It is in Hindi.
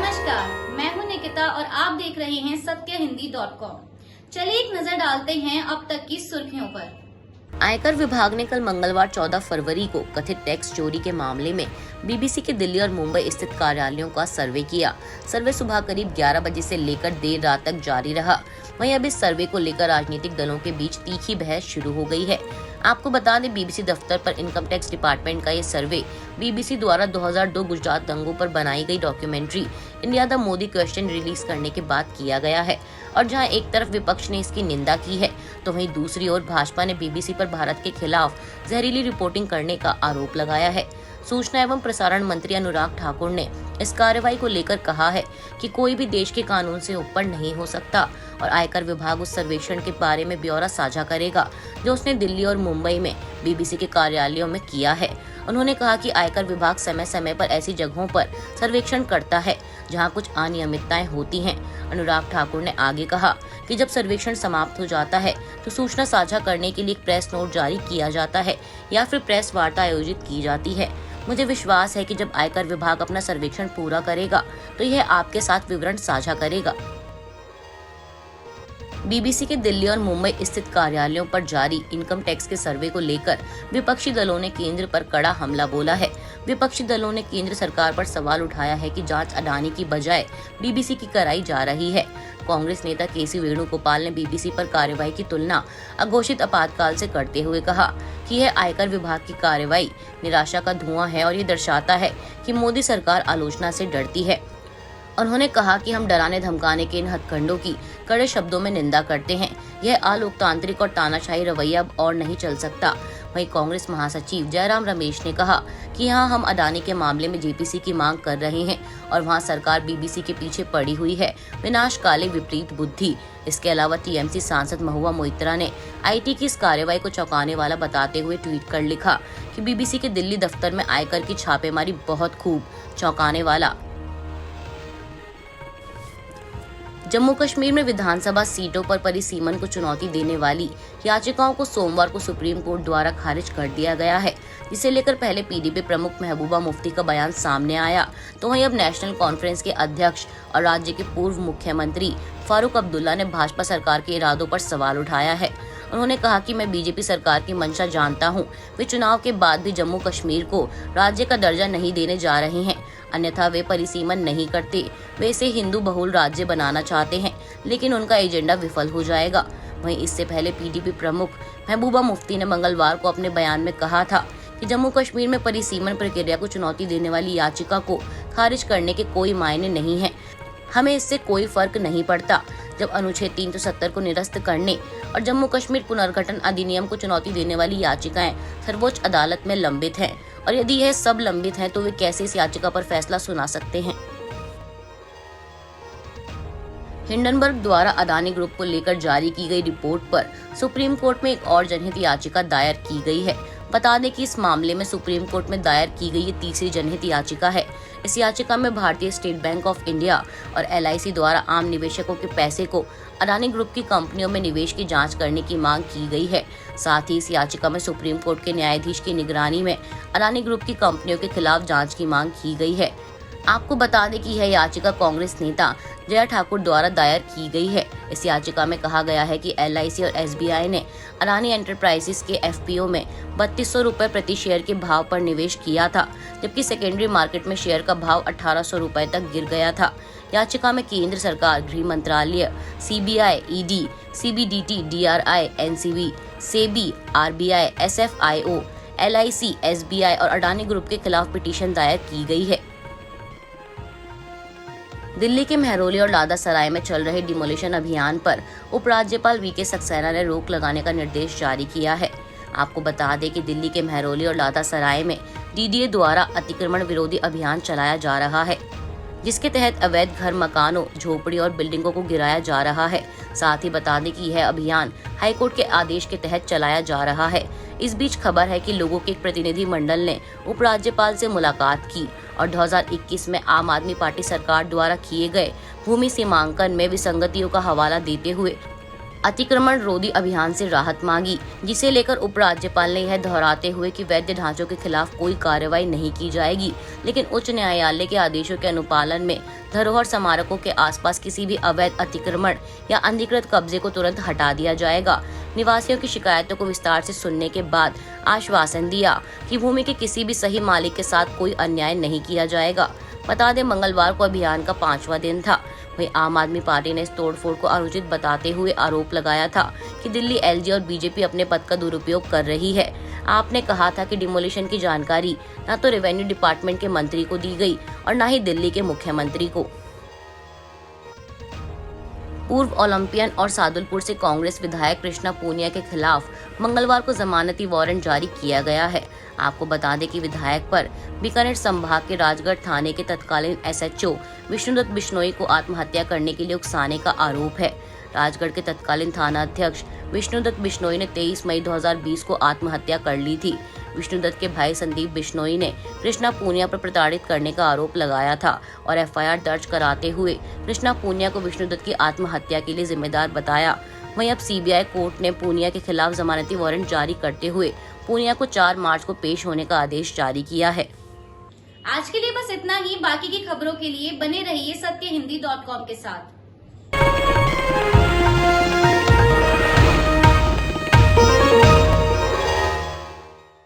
नमस्कार, मैं हूं निकिता और आप देख रहे हैं सत्यहिंदी.com। चलिए एक नजर डालते हैं अब तक की सुर्खियों पर। आयकर विभाग ने कल मंगलवार 14 फरवरी को कथित टैक्स चोरी के मामले में बीबीसी के दिल्ली और मुंबई स्थित कार्यालयों का सर्वे किया। सर्वे सुबह करीब 11 बजे से लेकर देर रात तक जारी रहा। वहीं अब इस सर्वे को लेकर राजनीतिक दलों के बीच तीखी बहस शुरू हो गई है। आपको बता दें, बीबीसी दफ्तर पर इनकम टैक्स डिपार्टमेंट का ये सर्वे बीबीसी द्वारा 2002 गुजरात दंगों पर बनाई गई documentary India the Modi question release करने के बाद किया गया है। और जहां एक तरफ विपक्ष ने इसकी निंदा की है, तो वहीं दूसरी ओर भाजपा ने बीबीसी पर भारत के खिलाफ जहरीली रिपोर्टिंग करने का आरोप लगाया है। सूचना एवं प्रसारण मंत्री अनुराग ठाकुर ने इस कार्रवाई को लेकर कहा है कि कोई भी देश के कानून से ऊपर नहीं हो सकता और आयकर विभाग उस सर्वेक्षण के बारे में ब्यौरा साझा करेगा जो उसने दिल्ली और मुंबई में बीबीसी के कार्यालयों में किया है। उन्होंने कहा कि आयकर विभाग समय समय पर ऐसी जगहों पर सर्वेक्षण करता है जहां कुछ अनियमितताएं होती हैं। अनुराग ठाकुर ने आगे कहा कि जब सर्वेक्षण समाप्त हो जाता है तो सूचना साझा करने के लिए एक प्रेस नोट जारी किया जाता है या फिर प्रेस वार्ता आयोजित की जाती है। मुझे विश्वास है कि जब आयकर विभाग अपना सर्वेक्षण पूरा करेगा तो यह आपके साथ विवरण साझा करेगा। बीबीसी के दिल्ली और मुंबई स्थित कार्यालयों पर जारी इनकम टैक्स के सर्वे को लेकर विपक्षी दलों ने केंद्र पर कड़ा हमला बोला है। विपक्षी दलों ने केंद्र सरकार पर सवाल उठाया है कि जांच अडानी की बजाय बीबीसी की कराई जा रही है। कांग्रेस नेता केसी वेणुगोपाल ने बीबीसी पर कार्रवाई की तुलना अघोषित आपातकाल से करते हुए कहा कि यह आयकर विभाग की कार्रवाई निराशा का धुआं है और ये दर्शाता है कि मोदी सरकार आलोचना से डरती है। उन्होंने कहा कि हम डराने धमकाने के इन हथकंडों की कड़े शब्दों में निंदा करते हैं। यह अलोकतांत्रिक और तानाशाही रवैया अब और नहीं चल सकता। वहीं कांग्रेस महासचिव जयराम रमेश ने कहा कि यहाँ हम अडानी के मामले में जेपीसी की मांग कर रहे हैं और वहाँ सरकार बीबीसी के पीछे पड़ी हुई है। विनाशकाले विपरीत बुद्धि। इसके अलावा टीएमसी सांसद महुआ मोइत्रा ने आईटी की इस कार्रवाई को चौंकाने वाला बताते हुए ट्वीट कर लिखा कि बीबीसी के दिल्ली दफ्तर में आयकर की छापेमारी बहुत खूब चौंकाने वाला। जम्मू कश्मीर में विधानसभा सीटों पर परिसीमन को चुनौती देने वाली याचिकाओं को सोमवार को सुप्रीम कोर्ट द्वारा खारिज कर दिया गया है, जिसे लेकर पहले पीडीपी प्रमुख महबूबा मुफ्ती का बयान सामने आया तो वहीं अब नेशनल कॉन्फ्रेंस के अध्यक्ष और राज्य के पूर्व मुख्यमंत्री फारूक अब्दुल्ला ने भाजपा सरकार के इरादों पर सवाल उठाया है। उन्होंने कहा कि मैं बीजेपी सरकार की मंशा जानता हूं। वे चुनाव के बाद भी जम्मू कश्मीर को राज्य का दर्जा नहीं देने जा रहे हैं, अन्यथा वे परिसीमन नहीं करते। वे इसे हिंदू बहुल राज्य बनाना चाहते हैं, लेकिन उनका एजेंडा विफल हो जाएगा। वहीं इससे पहले पीडीपी प्रमुख महबूबा मुफ्ती ने मंगलवार को अपने बयान में कहा था कि जम्मू कश्मीर में परिसीमन प्रक्रिया को चुनौती देने वाली याचिका को खारिज करने के कोई मायने नहीं है। हमें इससे कोई फर्क नहीं पड़ता जब अनुच्छेद 370 को निरस्त करने और जम्मू कश्मीर पुनर्गठन अधिनियम को चुनौती देने वाली याचिकाएं सर्वोच्च अदालत में लंबित हैं, और यदि यह सब लंबित हैं तो वे कैसे इस याचिका पर फैसला सुना सकते हैं। हिंडनबर्ग द्वारा अडानी ग्रुप को लेकर जारी की गई रिपोर्ट पर सुप्रीम कोर्ट में एक और जनहित याचिका दायर की गई है। बता दें कि इस मामले में सुप्रीम कोर्ट में दायर की गई ये तीसरी जनहित याचिका है। इस याचिका में भारतीय स्टेट बैंक ऑफ इंडिया और एलआईसी द्वारा आम निवेशकों के पैसे को अडानी ग्रुप की कंपनियों में निवेश की जांच करने की मांग की गई है। साथ ही इस याचिका में सुप्रीम कोर्ट के न्यायाधीश की निगरानी में अडानी ग्रुप की कंपनियों के खिलाफ जांच की मांग की गई है। आपको बता दें कि यह याचिका कांग्रेस नेता जया ठाकुर द्वारा दायर की गई है। इस याचिका में कहा गया है कि एलआईसी और एसबीआई ने अडानी एंटरप्राइजेस के एफपीओ में 3200 रुपए प्रति शेयर के भाव पर निवेश किया था, जबकि सेकेंडरी मार्केट में शेयर का भाव 1800 रुपए तक गिर गया था। याचिका में केंद्र सरकार, गृह मंत्रालय, CBI, ED, CBDT, DRI, NCB, SEBI, RBI, SFIO, LIC, SBI और अडानी ग्रुप के खिलाफ पिटीशन दायर की गई है। दिल्ली के महरौली और लादा सराय में चल रहे डिमोलिशन अभियान पर उपराज्यपाल वीके सक्सेना ने रोक लगाने का निर्देश जारी किया है। आपको बता दें कि दिल्ली के महरौली और लादा सराय में डीडीए द्वारा अतिक्रमण विरोधी अभियान चलाया जा रहा है, जिसके तहत अवैध घर, मकानों, झोपड़ी और बिल्डिंगों को गिराया जा रहा है। साथ ही बता दें कि यह अभियान हाईकोर्ट के आदेश के तहत चलाया जा रहा है। इस बीच खबर है कि लोगों के एक प्रतिनिधि मंडल ने उपराज्यपाल से मुलाकात की और 2021 में आम आदमी पार्टी सरकार द्वारा किए गए भूमि सीमांकन में विसंगतियों का हवाला देते हुए अतिक्रमण रोधी अभियान से राहत मांगी, जिसे लेकर उपराज्यपाल ने यह दोहराते हुए कि वैध ढांचों के खिलाफ कोई कार्रवाई नहीं की जाएगी, लेकिन उच्च न्यायालय के आदेशों के अनुपालन में धरोहर स्मारकों के आसपास किसी भी अवैध अतिक्रमण या अनधिकृत कब्जे को तुरंत हटा दिया जाएगा। निवासियों की शिकायतों को विस्तार से सुनने के बाद आश्वासन दिया कि भूमि के किसी भी सही मालिक के साथ कोई अन्याय नहीं किया जाएगा। बता दें, मंगलवार को अभियान का 5वां दिन था। वहीं आम आदमी पार्टी ने इस तोड़फोड़ को अनुचित बताते हुए आरोप लगाया था कि दिल्ली एलजी और बीजेपी अपने पद का दुरुपयोग कर रही है। आपने कहा था कि डिमोलिशन की जानकारी न तो रेवेन्यू डिपार्टमेंट के मंत्री को दी गई और न ही दिल्ली के मुख्यमंत्री को। पूर्व ओलंपियन और सादुलपुर से कांग्रेस विधायक कृष्णा पूनिया के खिलाफ मंगलवार को जमानती वारंट जारी किया गया है। आपको बता दें कि विधायक पर बीकानेर संभाग के राजगढ़ थाने के तत्कालीन एसएचओ विष्णुदत्त बिश्नोई को आत्महत्या करने के लिए उकसाने का आरोप है। राजगढ़ के तत्कालीन थाना अध्यक्ष विष्णुदत्त बिश्नोई ने 23 मई 2020 को आत्महत्या कर ली थी। विष्णुदत्त के भाई संदीप बिश्नोई ने कृष्णा पूनिया पर प्रताड़ित करने का आरोप लगाया था और एफआईआर दर्ज कराते हुए कृष्णा पूनिया को विष्णुदत्त की आत्महत्या के लिए जिम्मेदार बताया। वहीं अब सीबीआई कोर्ट ने पूनिया के खिलाफ जमानती वारंट जारी करते हुए पूनिया को 4 मार्च को पेश होने का आदेश जारी किया है। आज के लिए बस इतना ही। बाकी की खबरों के लिए बने रहिए सत्यहिंदी.com के साथ।